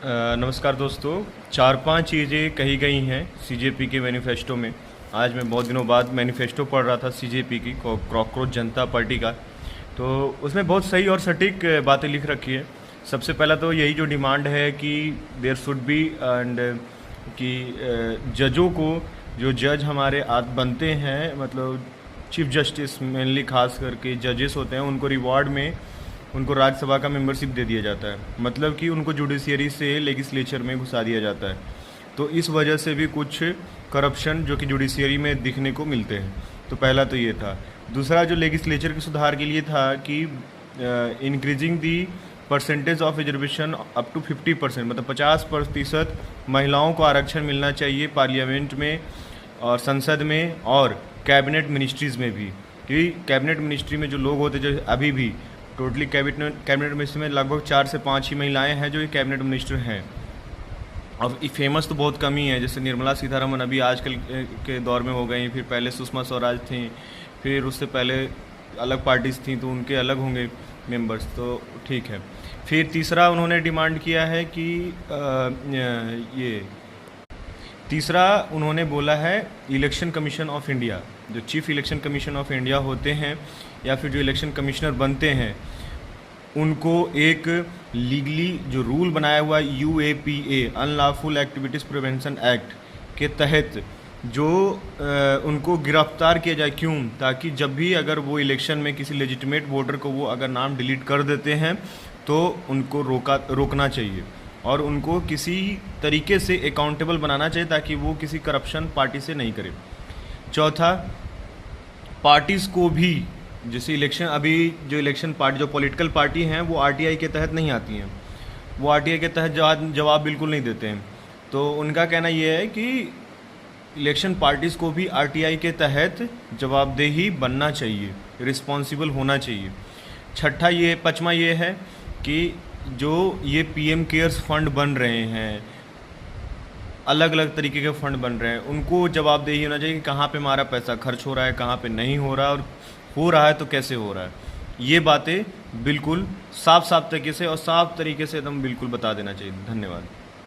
नमस्कार दोस्तों। 4-5 चीज़ें कही गई हैं सीजेपी के मैनिफेस्टो में। आज मैं बहुत दिनों बाद मैनिफेस्टो पढ़ रहा था सीजेपी की, कॉकरोच जनता पार्टी का। तो उसमें बहुत सही और सटीक बातें लिख रखी है। सबसे पहला तो यही जो डिमांड है कि देयर शुड बी एंड कि जजों को, जो जज हमारे बनते हैं, मतलब चीफ जस्टिस मेनली खास करके जजेस होते हैं, उनको रिवॉर्ड में उनको राज्यसभा का मेंबरशिप दे दिया जाता है। मतलब कि उनको जुडिशियरी से लेजिस्लेचर में घुसा दिया जाता है। तो इस वजह से भी कुछ करप्शन जो कि जुडिशियरी में दिखने को मिलते हैं। तो पहला तो ये था। दूसरा जो लेजिस्लेचर के सुधार के लिए था कि increasing the percentage of reservation up to 50%, मतलब 50% महिलाओं को आरक्षण मिलना चाहिए पार्लियामेंट में और संसद में और कैबिनेट मिनिस्ट्रीज़ में भी। क्योंकि कैबिनेट मिनिस्ट्री में जो लोग होते जो अभी भी टोटली कैबिनेट मिनिस्टर में लगभग 4 से 5 ही महिलाएं हैं जो ये कैबिनेट मिनिस्टर हैं। और फेमस तो बहुत कम ही है, जैसे निर्मला सीतारमण अभी आजकल के दौर में हो गई, फिर पहले सुषमा स्वराज थी, फिर उससे पहले अलग पार्टीज थी तो उनके अलग होंगे मेंबर्स, तो ठीक है। फिर तीसरा उन्होंने डिमांड किया है कि तीसरा उन्होंने बोला है इलेक्शन कमीशन ऑफ इंडिया, जो chief election commission of India होते हैं या फिर जो इलेक्शन कमिश्नर बनते हैं, उनको एक लीगली जो रूल बनाया हुआ UAPA unlawful activities prevention act के तहत जो उनको गिरफ्तार किया जाए। क्यों? ताकि जब भी अगर वो इलेक्शन में किसी लेजिटिमेट वोटर को वो अगर नाम डिलीट कर देते हैं तो उनको रोकना चाहिए और उनको किसी तरीके से अकाउंटेबल बनाना चाहिए ताकि वो किसी करप्शन पार्टी से नहीं करे। चौथा, पार्टीज़ को भी, जैसे इलेक्शन अभी जो इलेक्शन पार्टी जो पॉलिटिकल पार्टी हैं वो RTI के तहत नहीं आती हैं, वो RTI के तहत जवाब बिल्कुल नहीं देते हैं। तो उनका कहना ये है कि इलेक्शन पार्टीज़ को भी RTI के तहत जवाबदेही बनना चाहिए, रिस्पॉन्सिबल होना चाहिए। पाँचवा ये है कि जो ये PM केयर्स फंड बन रहे हैं, अलग अलग तरीके के फंड बन रहे हैं, उनको जवाबदेही होना चाहिए कि कहाँ पे हमारा पैसा खर्च हो रहा है, कहाँ पे नहीं हो रहा है, और हो रहा है तो कैसे हो रहा है। ये बातें बिल्कुल साफ तरीके से और साफ तरीके से एकदम बिल्कुल बता देना चाहिए। धन्यवाद।